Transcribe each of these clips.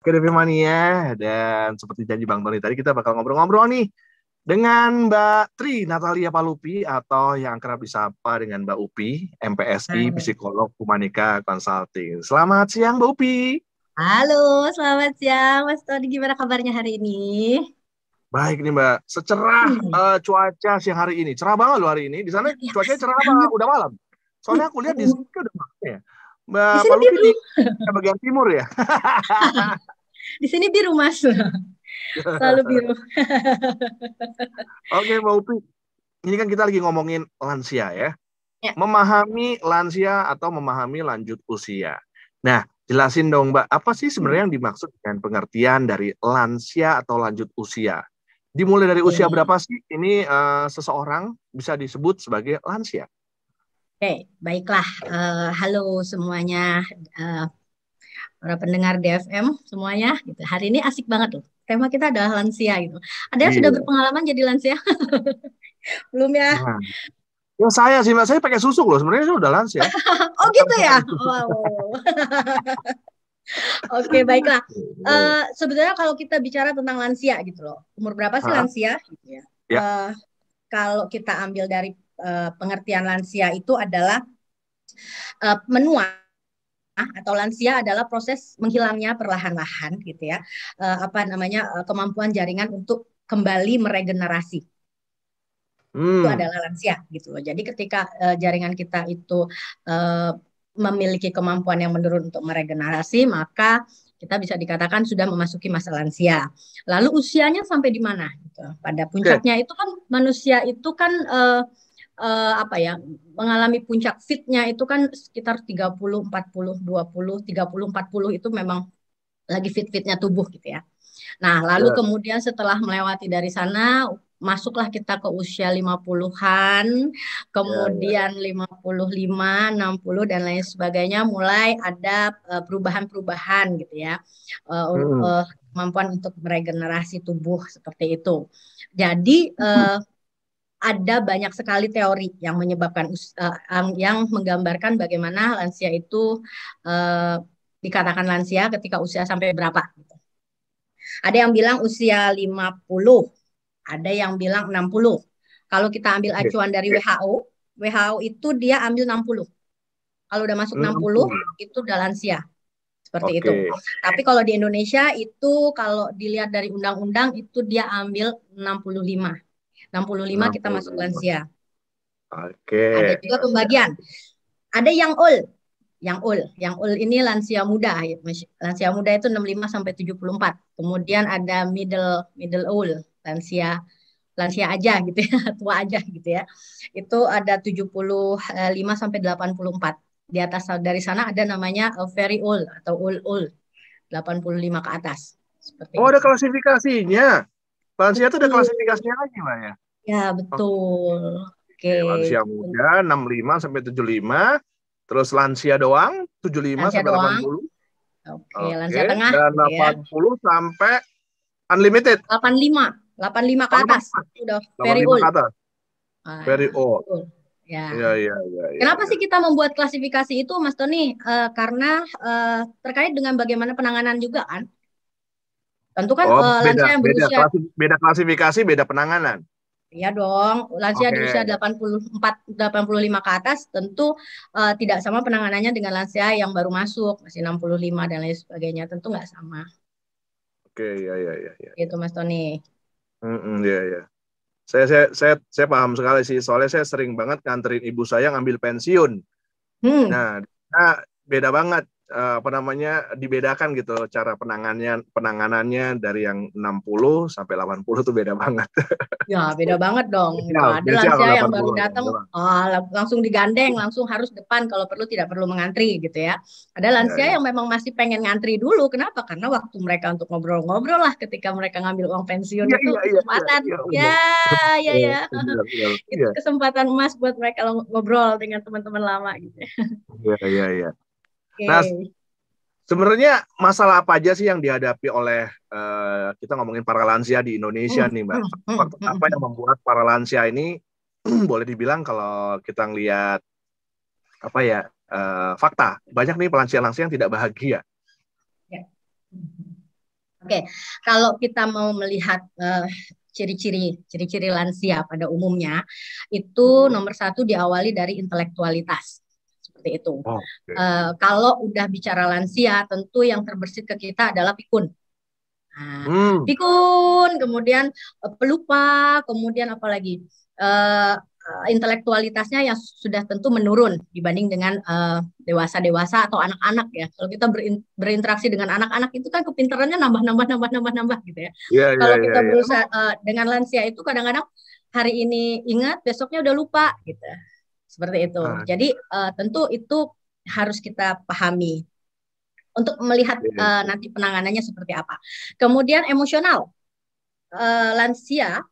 Oke, DP Mania, dan seperti janji Bang Tony tadi kita bakal ngobrol-ngobrol nih dengan Mbak Tri Natalia Palupi atau yang kerap disapa dengan Mbak Upi, MPSI, Halo. Psikolog Humanika Consulting. Selamat siang Mbak Upi. Halo, selamat siang Mas Tony. Gimana kabarnya hari ini? Baik nih Mbak, secerah Hmm, cuaca siang hari ini. Cerah banget loh hari ini. Di sana ya cuacanya asik cerah apa banget. udah malam? Soalnya aku lihat di Uh, sini udah malam ya. Mbak di sini Palupi biru. di bagian timur ya. Di sini biru, Mas. Selalu biru. Oke Mbak Upi, ini kan kita lagi ngomongin lansia ya. Ya. Memahami lansia atau memahami lanjut usia. Nah, jelasin dong Mbak, apa sih Hmm, sebenarnya yang dimaksud dengan pengertian dari lansia atau lanjut usia? Dimulai dari usia Oke, berapa sih ini seseorang bisa disebut sebagai lansia? oke, baiklah. Halo semuanya, eh, para pendengar DFM semuanya. Gitu. Hari ini asik banget loh. Tema kita adalah lansia gitu. Ada yang sudah Iya. berpengalaman jadi lansia? Belum ya? Nah, ya saya sih Mbak, saya pakai susuk loh. Sebenarnya saya udah lansia. Oh Karena gitu saya ya? pakai susuk. Wow. Oke, baiklah. Sebenarnya kalau kita bicara tentang lansia gitu loh, umur berapa sih Hah? lansia? Gitu ya. Ya. Eh, Kalau kita ambil dari pengertian lansia itu adalah menua atau lansia adalah proses menghilangnya perlahan-lahan gitu ya. Apa namanya kemampuan jaringan untuk kembali meregenerasi itu Hmm. adalah lansia gitu loh. Jadi ketika jaringan kita itu uh, memiliki kemampuan yang menurun untuk meregenerasi, maka kita bisa dikatakan sudah memasuki masa lansia. Lalu usianya sampai di mana? Gitu. Pada Oke. puncaknya itu kan manusia itu kan apa ya mengalami puncak fitnya itu kan sekitar 30, 40, 20, 30, 40 itu memang lagi fit-fitnya tubuh gitu ya. Nah, lalu Ya. kemudian setelah melewati dari sana, masuklah kita ke usia 50-an, Ya, ya. kemudian 55, 60 dan lain sebagainya mulai ada perubahan-perubahan gitu ya. Hmm. Kemampuan untuk meregenerasi tubuh seperti itu. Jadi ada banyak sekali teori yang menyebabkan yang menggambarkan bagaimana lansia itu eh, dikatakan lansia ketika usia sampai berapa. Ada yang bilang usia 50, ada yang bilang 60. Kalau kita ambil Oke. acuan dari WHO, WHO itu dia ambil 60. Kalau udah masuk 60, 60. itu udah lansia. Seperti itu. Oke. Tapi kalau di Indonesia itu kalau dilihat dari undang-undang itu dia ambil 65. 65 kita masuk 65. lansia. Oke. Ada juga Oke. pembagian. Ada yang old. Yang old ini lansia muda. Lansia muda itu 65 sampai 74. Kemudian ada middle middle old, lansia lansia aja gitu ya, tua aja gitu ya. Itu ada 75 sampai 84. Di atas dari sana ada namanya very old atau old old, 85 ke atas. Oh, Seperti ada itu. klasifikasinya. Lansia itu ada Betul. klasifikasinya lagi, Mbak ya? Ya, Oke, betul. Oke. lansia muda 65 sampai 75, terus lansia doang 75 Lansia sampai doang. 80. Oke, Oke, lansia tengah dan gitu ya. 80 sampai unlimited. 85, 85 ke Oh, atas. Itu udah very 85 ke old. atas. Very Ah, old. betul. Ya. Iya, iya, iya, iya, Kenapa iya. sih kita membuat klasifikasi itu, Mas Tony? Karena terkait dengan bagaimana penanganan juga kan. Tentu kan Oh, beda, lansia yang beda, berusia, beda klasifikasi, beda penanganan. ya dong, lansia di usia Oke. 84, 85 ke atas tentu tidak sama penanganannya dengan lansia yang baru masuk, masih 65 dan lain sebagainya. Tentu nggak sama. Oke, iya, iya, iya, iya. Gitu, Mas Tony. Iya, iya. Saya paham sekali sih, soalnya saya sering banget nganterin ibu saya ngambil pensiun. Hmm. Nah, nah beda banget apa namanya dibedakan gitu cara penanganannya dari yang 60 sampai 80 tuh beda banget. Ya, beda banget dong. Gitu. Spesial, Ada spesial lansia kalau yang 80 baru ya. datang, Memang. langsung digandeng, langsung harus depan kalau perlu tidak perlu mengantri gitu ya. Ada Ya, lansia ya. yang memang masih pengen ngantri dulu. Kenapa? Karena waktu mereka untuk ngobrol-ngobrol lah ketika mereka ngambil uang pensiun Iya, itu iya, iya, iya, kesempatan. iya, Ya, benar. ya, ya. Benar, benar. Itu Iya, kesempatan emas buat mereka ngobrol dengan teman-teman lama gitu. iya, iya, iya. Nah, Oke. sebenarnya masalah apa aja sih yang dihadapi oleh kita ngomongin para lansia di Indonesia Hmm, nih, Mbak? hmm, hmm, Faktor hmm, apa yang hmm. membuat para lansia ini boleh dibilang kalau kita ngelihat apa ya fakta banyak nih lansia-lansia yang tidak bahagia. Ya. Oke, kalau kita mau melihat ciri-ciri lansia pada umumnya, itu nomor satu diawali dari intelektualitas, seperti itu. Oke. Kalau udah bicara lansia, tentu yang terbersit ke kita adalah pikun. Nah, pikun, kemudian pelupa, kemudian apalagi intelektualitasnya yang sudah tentu menurun dibanding dengan dewasa-dewasa atau anak-anak ya. Kalau kita berinteraksi dengan anak-anak itu kan kepintarannya nambah gitu ya. Iya, Kalau iya, kita iya. berusaha dengan lansia itu kadang-kadang hari ini ingat, besoknya udah lupa gitu. Seperti itu. Jadi tentu itu harus kita pahami untuk melihat nanti penanganannya seperti apa. Kemudian emosional. Lansia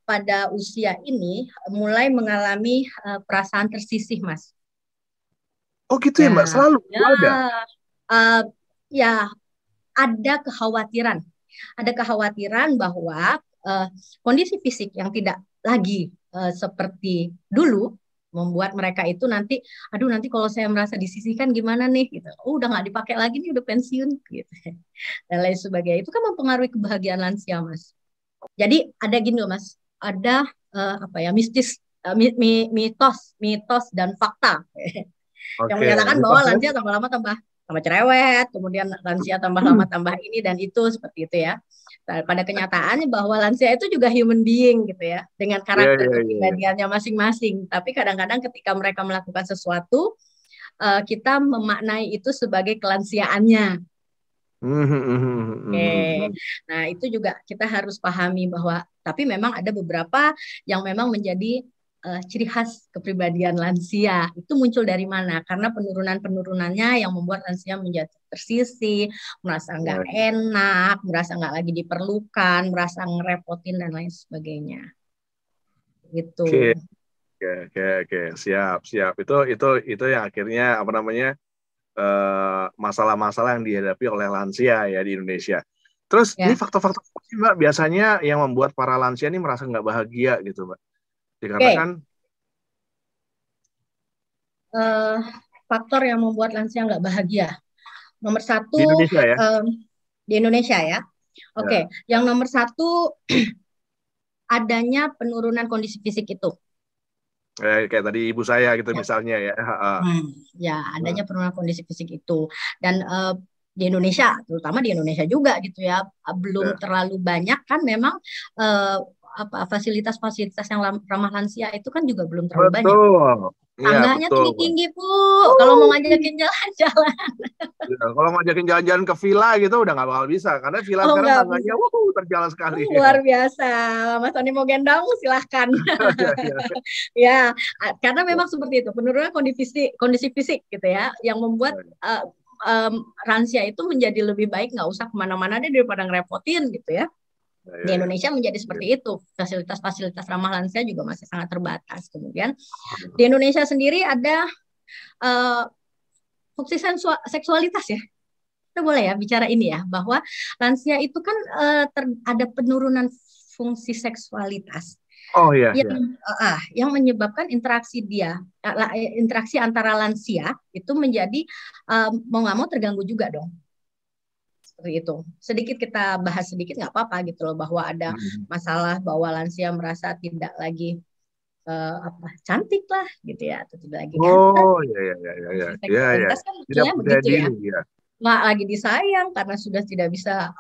pada usia ini mulai mengalami perasaan tersisih, Mas. Oh gitu ya, Mbak, selalu ada. Ya, ada kekhawatiran bahwa kondisi fisik yang tidak lagi seperti dulu membuat mereka itu nanti, aduh nanti kalau saya merasa disisihkan gimana nih, gitu. Oh, udah nggak dipakai lagi nih, udah pensiun, gitu. Dan lain sebagainya. Itu kan mempengaruhi kebahagiaan lansia, Mas. Jadi ada gini loh, Mas, ada mitos dan fakta yang menyatakan bahwa lansia tambah lama tambah cerewet, kemudian lansia tambah lama tambah ini dan itu, seperti itu ya. Nah, pada kenyataannya bahwa lansia itu juga human being gitu ya, dengan karakter kepribadiannya masing-masing. Tapi kadang-kadang ketika mereka melakukan sesuatu, kita memaknai itu sebagai kelansiaannya. Nah, itu juga kita harus pahami bahwa, tapi memang ada beberapa yang memang menjadi ciri khas kepribadian lansia. Itu muncul dari mana? Karena penurunan-penurunannya yang membuat lansia menjadi tersisih, merasa nggak enak, merasa nggak lagi diperlukan, merasa ngerepotin dan lain sebagainya. Gitu. Oke. Siap. Itu yang akhirnya apa namanya? Masalah-masalah yang dihadapi oleh lansia ya di Indonesia. Terus ini faktor-faktor apa sih, Mbak, biasanya yang membuat para lansia ini merasa nggak bahagia gitu, Mbak? Dikarenakan faktor yang membuat lansia nggak bahagia. Nomor satu di Indonesia ya. Di Indonesia ya. Oke. Yang nomor satu adanya penurunan kondisi fisik itu. Kayak tadi ibu saya gitu misalnya ya. Ya, adanya penurunan kondisi fisik itu. Dan di Indonesia, terutama di Indonesia juga gitu ya, belum terlalu banyak kan memang fasilitas-fasilitas yang ramah lansia itu kan juga belum terlalu banyak. Tangganya tinggi-tinggi, Bu. Kalau mau ngajakin jalan-jalan. Kalau mau ngajakin jalan-jalan ke villa gitu udah nggak bakal bisa. Karena villa sekarang tangganya terjal sekali. Luar biasa. Mas Tony mau gendong, silahkan. Ya, karena memang seperti itu. Penurunan kondisi fisik gitu ya, yang membuat lansia itu menjadi lebih baik nggak usah kemana-mana deh daripada ngerepotin gitu ya. Di Indonesia menjadi seperti itu. Fasilitas-fasilitas ramah lansia juga masih sangat terbatas. Kemudian di Indonesia sendiri ada fungsi seksualitas ya. Kita boleh ya bicara ini ya, bahwa lansia itu kan ada penurunan fungsi seksualitas. Yang menyebabkan interaksi antara lansia itu menjadi mau nggak mau terganggu juga dong. Seperti itu. Sedikit kita bahas sedikit nggak apa-apa gitu loh, bahwa ada masalah bahwa lansia merasa tidak lagi cantik lah gitu ya, atau tidak lagi ganteng. Seksualitas kan munculnya begitu ya. Nggak lagi disayang karena sudah tidak bisa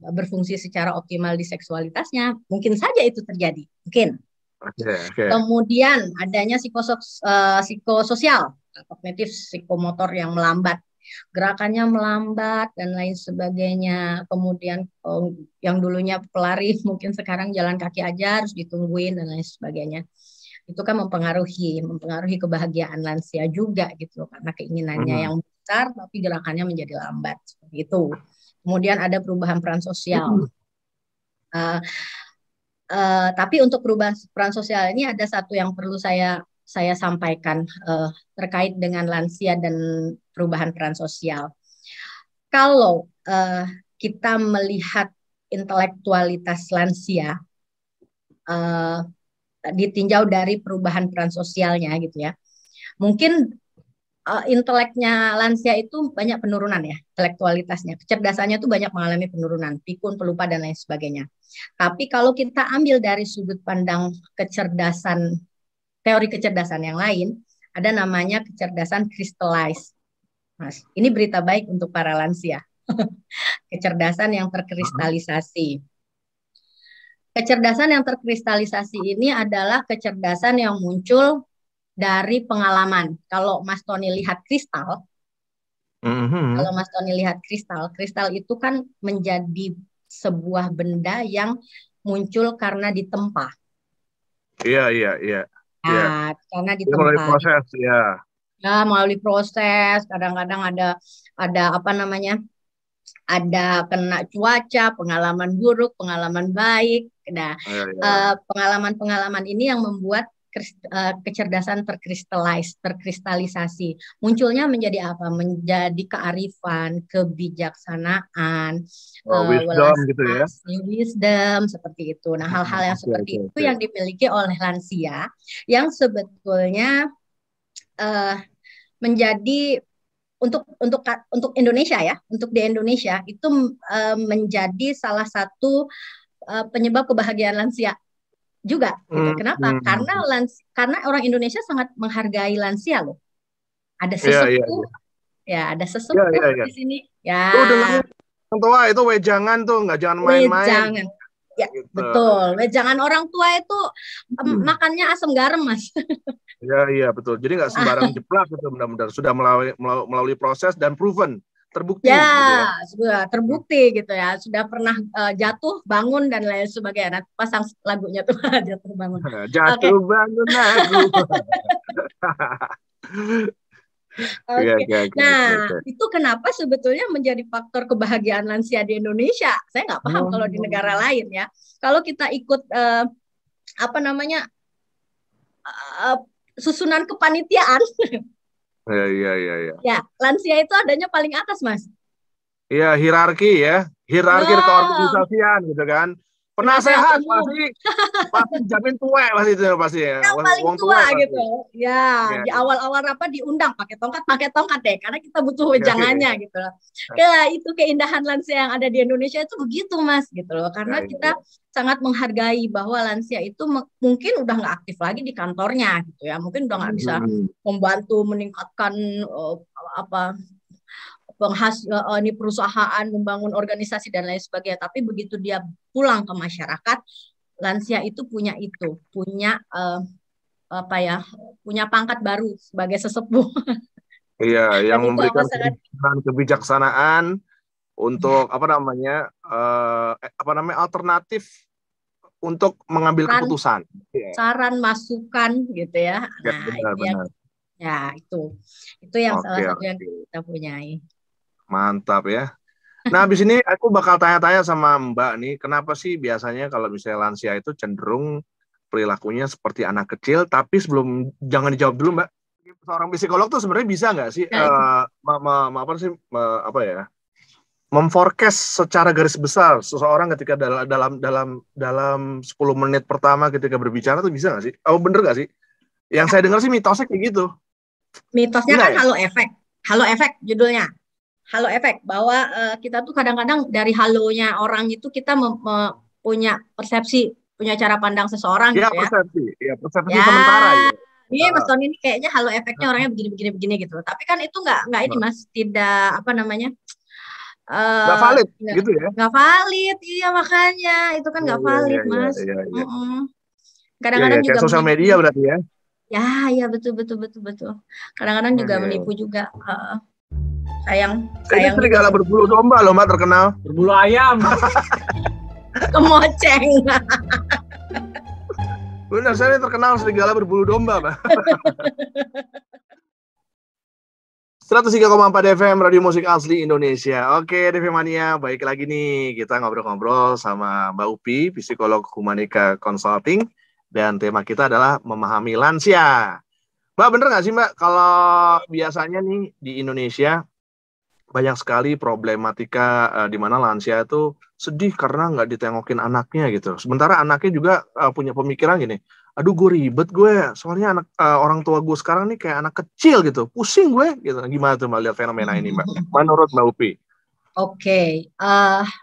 berfungsi secara optimal di seksualitasnya. Mungkin saja itu terjadi, mungkin. Kemudian adanya psikososial, kognitif psikomotor yang melambat. Gerakannya melambat dan lain sebagainya. Kemudian yang dulunya pelari mungkin sekarang jalan kaki aja harus ditungguin dan lain sebagainya. Itu kan mempengaruhi kebahagiaan lansia juga gitu, karena keinginannya yang besar tapi gerakannya menjadi lambat seperti itu. Kemudian ada perubahan peran sosial. Tapi untuk perubahan peran sosial ini ada satu yang perlu saya sampaikan terkait dengan lansia dan perubahan peran sosial. Kalau kita melihat intelektualitas lansia ditinjau dari perubahan peran sosialnya gitu ya, mungkin inteleknya lansia itu banyak penurunan ya, intelektualitasnya, kecerdasannya itu banyak mengalami penurunan, pikun, pelupa dan lain sebagainya. Tapi kalau kita ambil dari sudut pandang kecerdasan, teori kecerdasan yang lain, ada namanya kecerdasan crystallized. Mas, ini berita baik untuk para lansia. Kecerdasan yang terkristalisasi. Kecerdasan yang terkristalisasi ini adalah kecerdasan yang muncul dari pengalaman. Kalau Mas Tony lihat kristal, kalau Mas Tony lihat kristal, kristal itu kan menjadi sebuah benda yang muncul karena ditempa. Iya. Nah, karena ditempa. Melalui proses, ya. Ya, melalui proses. Kadang-kadang ada apa namanya? Ada kena cuaca, pengalaman buruk, pengalaman baik. Nah, pengalaman-pengalaman ini yang membuat kecerdasan terkristalisasi. Munculnya menjadi apa? Menjadi kearifan, kebijaksanaan, wisdom gitu ya. Wisdom seperti itu. Nah, hal-hal yang seperti itu yang dimiliki oleh lansia yang sebetulnya menjadi untuk Indonesia ya, untuk di Indonesia itu menjadi salah satu penyebab kebahagiaan lansia juga gitu. Kenapa? Karena orang Indonesia sangat menghargai lansia loh. Ada sesepuh, ada sesepuh di sini. Ya. Tuh dengerin orang tua itu wejangan tuh, nggak jangan main-main. Wejangan. Ya, gitu. Betul. Wejangan orang tua itu makannya asam garam, Mas. Iya, betul. Jadi nggak sembarang jeplak itu, benar-benar sudah melalui proses dan proven. Terbukti ya, gitu ya. Sudah terbukti gitu ya, sudah pernah jatuh, bangun dan lain sebagainya. Nanti pasang lagunya tuh jatuh bangun. Jatuh bangun aku. Nah, itu kenapa sebetulnya menjadi faktor kebahagiaan lansia di Indonesia. Saya nggak paham kalau di negara lain ya. Kalau kita ikut susunan kepanitiaan. Iya. Ya, lansia itu adanya paling atas, Mas. Iya, hierarki ya. Hierarki keorganisasian gitu kan. Penasehat pasti jamin tua pasti itu pasti ya. Yang paling tua gitu. Ya, di awal-awal diundang pakai tongkat deh karena kita butuh wejangannya gitu loh. Ya, itu keindahan lansia yang ada di Indonesia itu begitu, Mas gitu loh. Karena kita sangat menghargai bahwa lansia itu mungkin udah nggak aktif lagi di kantornya gitu ya. Mungkin udah nggak bisa membantu meningkatkan ini perusahaan, membangun organisasi dan lain sebagainya. Tapi begitu dia pulang ke masyarakat, lansia itu punya punya pangkat baru sebagai sesepuh. Iya, yang memberikan kebijaksanaan untuk alternatif untuk mengambil keputusan. Saran, masukan gitu ya. Nah, benar. Ya, itu yang salah satu yang kita punyai. Mantap ya. Nah, habis ini aku bakal tanya-tanya sama Mbak nih, kenapa sih biasanya kalau misalnya lansia itu cenderung perilakunya seperti anak kecil, tapi jangan dijawab dulu Mbak. Seorang psikolog tuh sebenarnya bisa nggak sih memforecast secara garis besar seseorang ketika dalam 10 menit pertama ketika berbicara tuh bisa nggak sih? Oh, bener nggak sih? Yang saya dengar sih mitosnya kayak gitu. Mitosnya kan halo efek judulnya. Halo efek, bahwa kita tuh kadang-kadang dari halonya orang itu kita punya persepsi, punya cara pandang seseorang gitu ya. Persepsi sementara ya. Ini Mas Tony ini kayaknya halo efeknya orangnya begini gitu. Tapi kan itu nggak ini Mas, tidak nggak valid gitu ya. Nggak valid, iya makanya itu kan nggak valid Mas. Kadang-kadang juga kayak sosial media berarti ya. Ya betul. Kadang-kadang juga menipu juga. Sayang. Serigala berbulu domba loh Mbak, terkenal. Berbulu ayam. Kemoceng. Benar, saya terkenal serigala berbulu domba Mbak. 103,4 FM Radio Musik Asli Indonesia. Oke, DV Mania, baik lagi nih kita ngobrol-ngobrol sama Mbak Upi, psikolog Humanika Consulting, dan tema kita adalah memahami lansia. Mbak, bener nggak sih Mbak, kalau biasanya nih di Indonesia banyak sekali problematika di mana lansia itu sedih karena nggak ditengokin anaknya gitu. Sementara anaknya juga punya pemikiran gini, aduh gue ribet gue, soalnya orang tua gue sekarang nih kayak anak kecil gitu, pusing gue gitu. Gimana tuh Mbak lihat fenomena ini Mbak? Menurut Mbak Upi? Oke,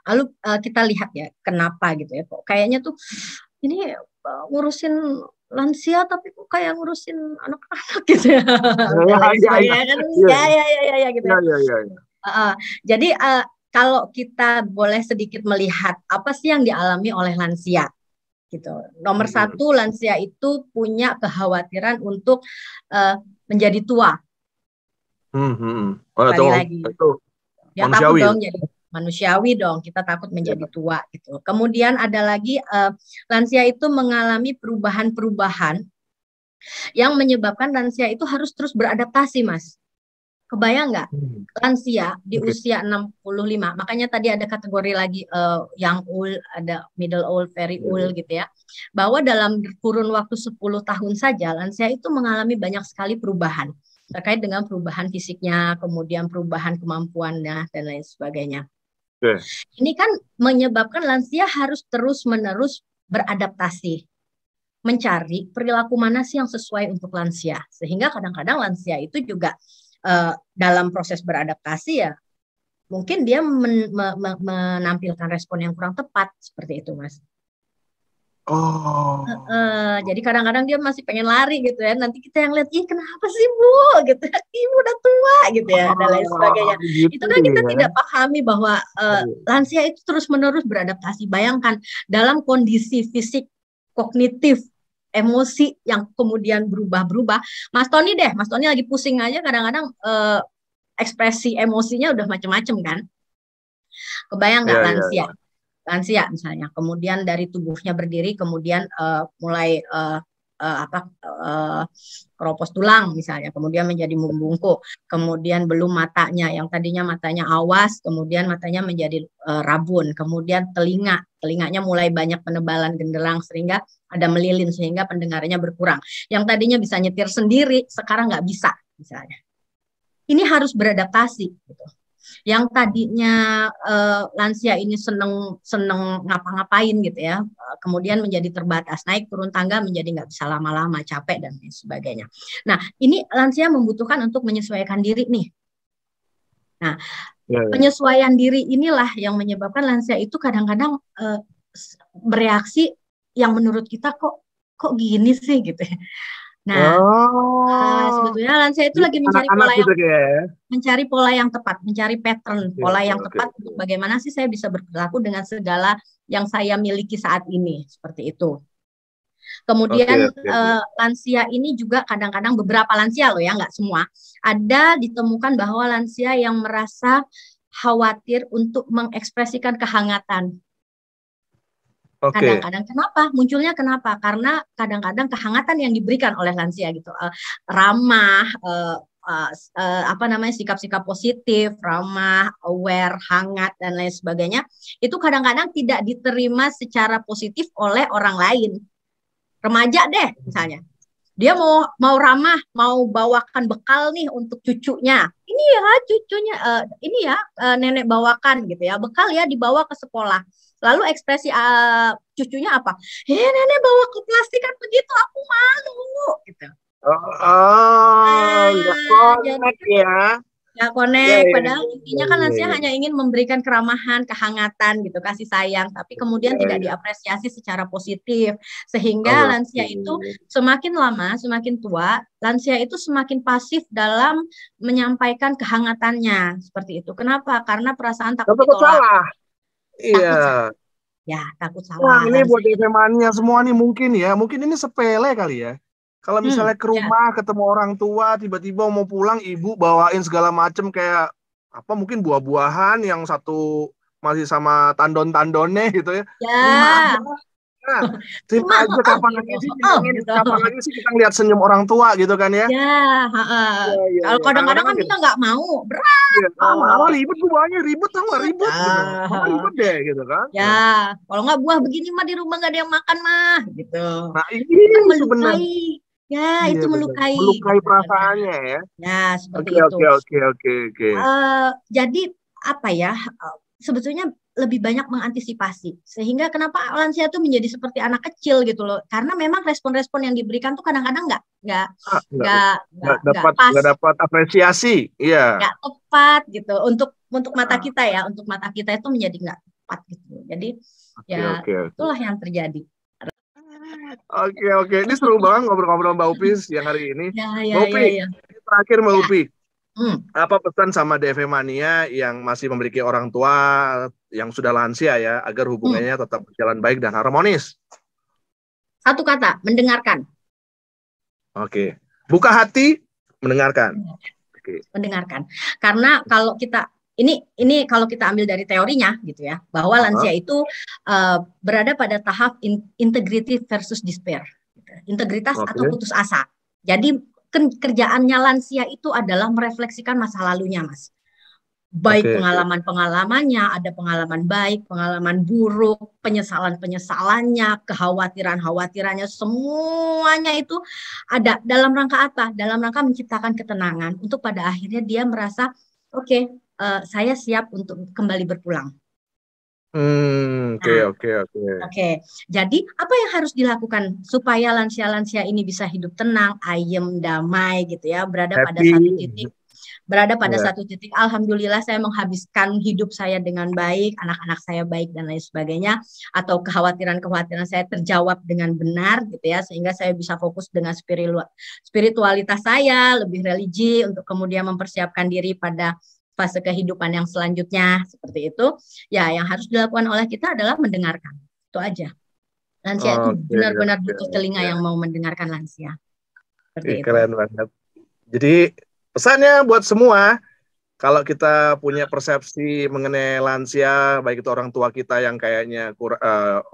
lalu kita lihat ya kenapa gitu ya. Kok kayaknya tuh ini ngurusin lansia tapi kok kayak ngurusin anak-anak gitu ya. Dan lain Iya, iya, sebagainya kan iya, ya gitu iya, ya. iya, iya, iya. Jadi kalau kita boleh sedikit melihat apa sih yang dialami oleh lansia gitu. Nomor satu, lansia itu punya kekhawatiran untuk menjadi tua. Oh, Sekali lagi, itu dia takut manusiawi. dong jadi manusiawi dong. Kita takut menjadi tua gitu. Kemudian ada lagi lansia itu mengalami perubahan-perubahan yang menyebabkan lansia itu harus terus beradaptasi, Mas. Kebayang nggak? Lansia di usia 65, makanya tadi ada kategori lagi young old, ada middle old, very old gitu ya. Bahwa dalam kurun waktu 10 tahun saja lansia itu mengalami banyak sekali perubahan terkait dengan perubahan fisiknya, kemudian perubahan kemampuannya dan lain sebagainya. Ini kan menyebabkan lansia harus terus-menerus beradaptasi, mencari perilaku mana sih yang sesuai untuk lansia. Sehingga kadang-kadang lansia itu juga dalam proses beradaptasi ya mungkin dia menampilkan respon yang kurang tepat seperti itu, Mas. Oh. Jadi kadang-kadang dia masih pengen lari gitu ya. Nanti kita yang lihat, ih kenapa sih Bu? Gitu, ibu udah tua gitu ya, dan lain sebagainya. Gitu itu kan kita ya. tidak pahami bahwa lansia itu terus-menerus beradaptasi. Bayangkan dalam kondisi fisik, kognitif, emosi yang kemudian berubah-berubah. Mas Tony lagi pusing aja kadang-kadang ekspresi emosinya udah macam-macam kan. Kebayang nggak lansia? Lansia misalnya, kemudian dari tubuhnya berdiri, kemudian mulai keropos tulang misalnya, kemudian menjadi membungkuk, kemudian belum matanya, yang tadinya matanya awas, kemudian matanya menjadi rabun, kemudian telinganya mulai banyak penebalan genderang sehingga ada melilin sehingga pendengarannya berkurang. Yang tadinya bisa nyetir sendiri, sekarang nggak bisa misalnya. Ini harus beradaptasi gitu. Yang tadinya lansia ini seneng ngapa-ngapain gitu ya, kemudian menjadi terbatas, naik turun tangga menjadi nggak bisa lama-lama, capek dan lain sebagainya. Nah, ini lansia membutuhkan untuk menyesuaikan diri nih. Nah, penyesuaian diri inilah yang menyebabkan lansia itu kadang-kadang bereaksi yang menurut kita kok gini sih gitu. Nah, sebetulnya lansia itu lagi mencari pola yang mencari pola yang tepat, mencari pattern pola yang tepat untuk bagaimana sih saya bisa berperilaku dengan segala yang saya miliki saat ini, seperti itu. Kemudian lansia ini juga kadang-kadang beberapa lansia loh ya, nggak semua. Ada ditemukan bahwa lansia yang merasa khawatir untuk mengekspresikan kehangatan. Kadang-kadang munculnya kenapa? Karena kadang-kadang kehangatan yang diberikan oleh lansia gitu, ramah, sikap-sikap positif, ramah, aware, hangat dan lain sebagainya, itu kadang-kadang tidak diterima secara positif oleh orang lain. Remaja deh misalnya, dia mau ramah, mau bawakan bekal nih untuk cucunya. Ini ya cucunya, nenek bawakan gitu ya, bekal ya dibawa ke sekolah. Lalu ekspresi cucunya apa? Nenek bawa ke plastik kan begitu, aku malu gitu. Nggak connect ya. Nggak connect, padahal intinya kan lansia hanya ingin memberikan keramahan, kehangatan gitu, kasih sayang, tapi kemudian tidak diapresiasi secara positif, sehingga lansia itu semakin lama, semakin tua, lansia itu semakin pasif dalam menyampaikan kehangatannya, seperti itu. Kenapa? Karena perasaan takut ditolak. Iya. Takut salah. Wah, ini buat SMA-nya semua nih mungkin ini sepele kali ya. Kalau misalnya ke rumah ketemu orang tua, tiba-tiba mau pulang, ibu bawain segala macem kayak apa mungkin buah-buahan yang satu masih sama tandon-tandonnya gitu ya. Terima aja kapan lagi sih kita lihat senyum orang tua gitu kan ya. Kalau kadang-kadang kan kita nggak mau, berat. Mama ribet buahnya, ribet tau nggak ribet gitu. Mama ribet deh gitu kan. Kalau nggak buah begini mah di rumah nggak ada yang makan mah gitu. Nah ini kan melukai. Itu melukai. Melukai perasaannya ya. Seperti itu. Oke. Jadi apa ya? Sebetulnya lebih banyak mengantisipasi. Sehingga kenapa lansia itu menjadi seperti anak kecil gitu loh. Karena memang respon-respon yang diberikan tuh kadang-kadang Nggak pas, dapat apresiasi, iya. nggak tepat gitu. Untuk mata Nah, kita ya, untuk mata kita itu menjadi nggak tepat gitu. Jadi oke ya oke oke. itulah yang terjadi. Oke, oke. Ini seru banget ngobrol-ngobrol Mbak Upi yang hari ini. Ya, Mbak ya, Upi, ya, ya. terakhir Mbak Ya. Upi, Hmm. apa pesan sama DV Mania yang masih memiliki orang tua yang sudah lansia ya, agar Hmm. hubungannya tetap berjalan baik dan harmonis? Satu kata, mendengarkan. Oke. Buka hati, mendengarkan. Oke. Mendengarkan. Karena kalau kita ini kalau kita ambil dari teorinya gitu ya, bahwa Uh-huh. lansia itu berada pada tahap integrity versus despair. Integritas atau Oke. putus asa. Jadi kerjaannya lansia itu adalah merefleksikan masa lalunya, Mas. Baik Oke, oke. pengalaman-pengalamannya, ada pengalaman baik, pengalaman buruk, penyesalan-penyesalannya, kekhawatiran-khawatirannya, semuanya itu ada dalam rangka apa? Dalam rangka menciptakan ketenangan untuk pada akhirnya dia merasa, oke, saya siap untuk kembali berpulang. Oke, Nah, oke, oke. oke, jadi apa yang harus dilakukan supaya lansia-lansia ini bisa hidup tenang, ayem, damai gitu ya, Happy. berada pada Ya. satu titik. Alhamdulillah saya menghabiskan hidup saya dengan baik, anak-anak saya baik dan lain sebagainya, atau kekhawatiran-kekhawatiran saya terjawab dengan benar gitu ya, sehingga saya bisa fokus dengan spiritualitas saya, lebih religi untuk kemudian mempersiapkan diri pada fase kehidupan yang selanjutnya seperti itu. Ya, yang harus dilakukan oleh kita adalah mendengarkan. Itu aja. Lansia itu Oke, benar-benar oke, butuh telinga yang oke. mau mendengarkan lansia. Ih, Seperti itu. keren banget. Jadi pesannya buat semua, kalau kita punya persepsi mengenai lansia, baik itu orang tua kita yang kayaknya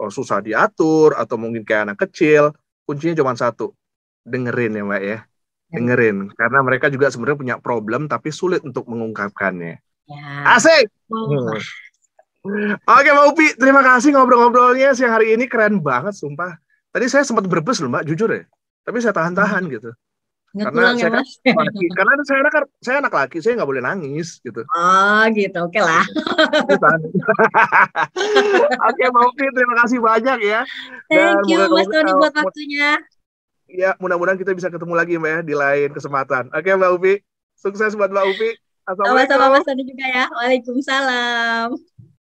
susah diatur, atau mungkin kayak anak kecil, kuncinya cuma satu, dengerin ya Mbak ya. Dengerin. Karena mereka juga sebenarnya punya problem, tapi sulit untuk mengungkapkannya. Ya, Asik! betul. Oke Mbak Upi, terima kasih ngobrol-ngobrolnya siang hari ini, keren banget sumpah. Tadi saya sempat berbes loh Mbak, jujur ya. Tapi saya tahan-tahan gitu. Ingat Karena pulang ya, saya kan Mas. laki, karena saya anak laki, saya nggak boleh nangis gitu. Oh, gitu. Oke lah. Oke, Mbak Upi, terima kasih banyak ya. Dan Thank you, Mas Tony, buat waktunya. ya, mudah-mudahan kita bisa ketemu lagi Mbak ya di lain kesempatan. Oke, Mbak Upi, sukses buat Mbak Upi. Sama-sama Mas Assalamualaikum. Tony juga ya. Waalaikumsalam.